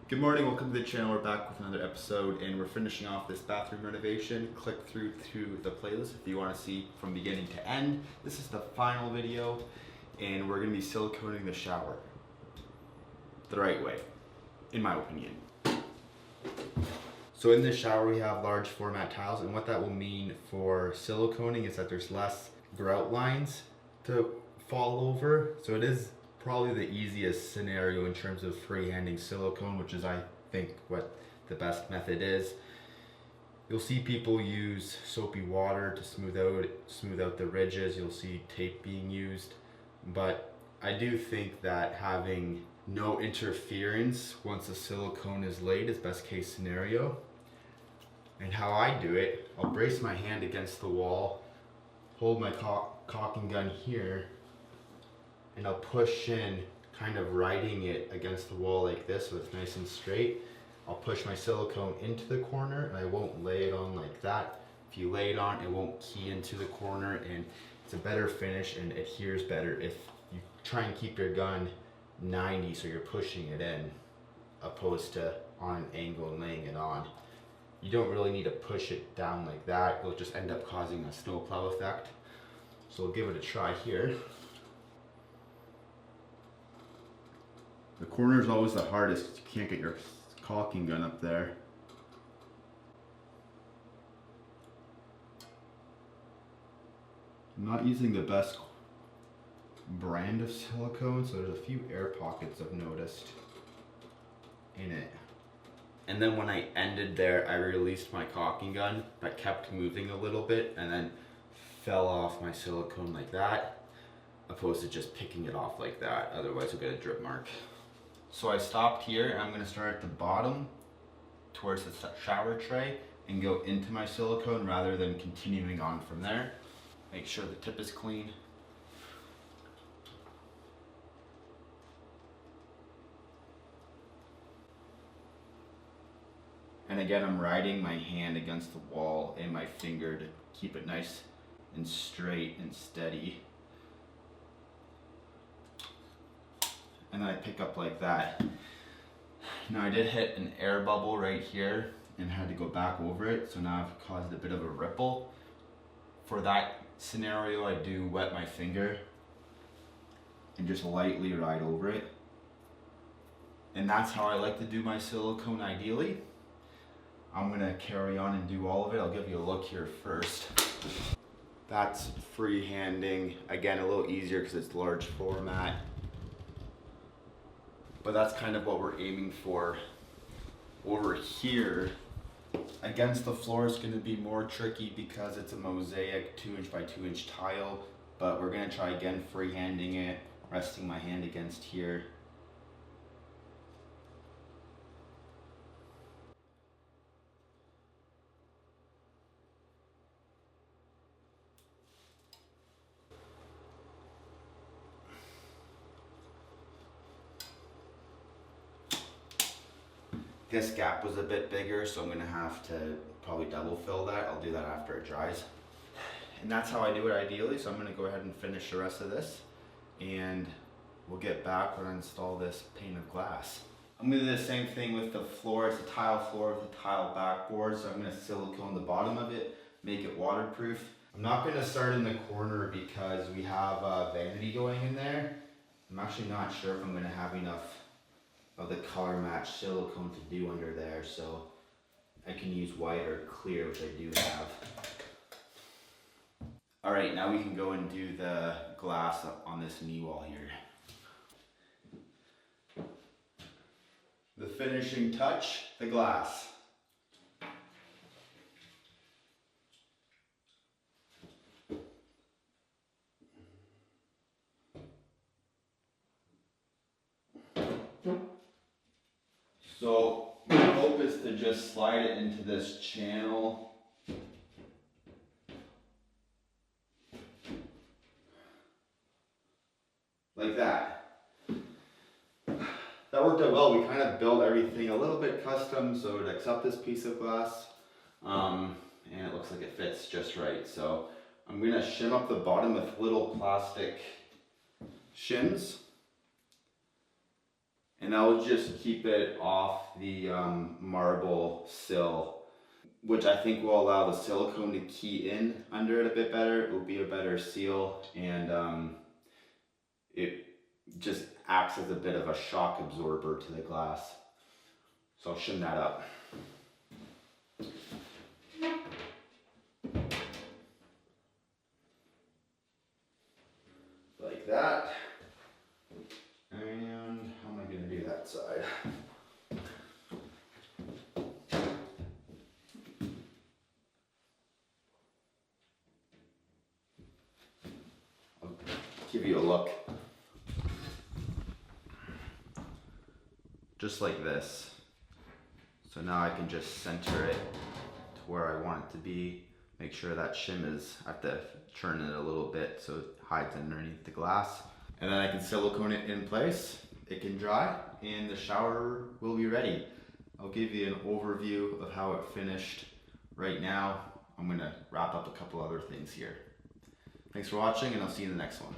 Good morning, welcome to the channel. We're back with another episode and we're finishing off this bathroom renovation. Click through to the playlist if you want to see from beginning to end. This is the final video and we're going to be siliconing the shower the right way, in my opinion. So in this shower we have large format tiles, and what that will mean for siliconing is that there's less grout lines to fall over. So it is probably the easiest scenario in terms of freehanding silicone, which is I think what the best method is. You'll see people use soapy water to smooth out the ridges. You'll see tape being used, but I do think that having no interference once the silicone is laid is best case scenario. And how I do it, I'll brace my hand against the wall, hold my caulking gun here, and I'll push in, kind of riding it against the wall like this so it's nice and straight. I'll push my silicone into the corner and I won't lay it on like that. If you lay it on, it won't key into the corner, and it's a better finish and adheres better if you try and keep your gun 90 so you're pushing it in opposed to on an angle and laying it on. You don't really need to push it down like that. It'll just end up causing a snowplow effect. So we'll give it a try here. The corner is always the hardest because you can't get your caulking gun up there. I'm not using the best brand of silicone, so there's a few air pockets I've noticed in it. And then when I ended there, I released my caulking gun, but kept moving a little bit and then fell off my silicone like that, opposed to just picking it off like that. Otherwise you'll get a drip mark. So I stopped here and I'm going to start at the bottom towards the shower tray and go into my silicone rather than continuing on from there. Make sure the tip is clean. And again, I'm riding my hand against the wall and my finger to keep it nice and straight and steady. And then I pick up like that. Now I did hit an air bubble right here and had to go back over it, so now I've caused a bit of a ripple. For that scenario, I do wet my finger and just lightly ride over it. And that's how I like to do my silicone ideally. I'm gonna carry on and do all of it. I'll give you a look here first. That's freehanding. Again, a little easier because it's large format. But that's kind of what we're aiming for. Over here, against the floor is gonna be more tricky because it's a mosaic 2" by 2" tile, but we're gonna try again freehanding it, resting my hand against here. This gap was a bit bigger, so I'm gonna have to probably double fill that. I'll do that after it dries. And that's how I do it ideally, so I'm gonna go ahead and finish the rest of this and we'll get back when I install this pane of glass. I'm gonna do the same thing with the floor. It's a tile floor with a tile backboard, so I'm gonna silicone the bottom of it, make it waterproof. I'm not gonna start in the corner because we have a vanity going in there. I'm actually not sure if I'm gonna have enough of the color match silicone to do under there, so I can use white or clear, which I do have. All right, now we can go and do the glass up on this knee wall here. The finishing touch, the glass. So my hope is to just slide it into this channel. Like that. That worked out well. We kind of built everything a little bit custom so it accepts this piece of glass. And it looks like it fits just right. So I'm going to shim up the bottom with little plastic shims. And I'll just keep it off the marble sill, which I think will allow the silicone to key in under it a bit better. It will be a better seal, and it just acts as a bit of a shock absorber to the glass. So I'll shim that up. Like that. And how am I going to do that side? I'll give you a look. Just like this. So now I can just center it to where I want it to be. Make sure that shim is, I have to turn it a little bit so it hides underneath the glass. And then I can silicone it in place. It can dry and the shower will be ready. I'll give you an overview of how it finished right now. I'm gonna wrap up a couple other things here. Thanks for watching, and I'll see you in the next one.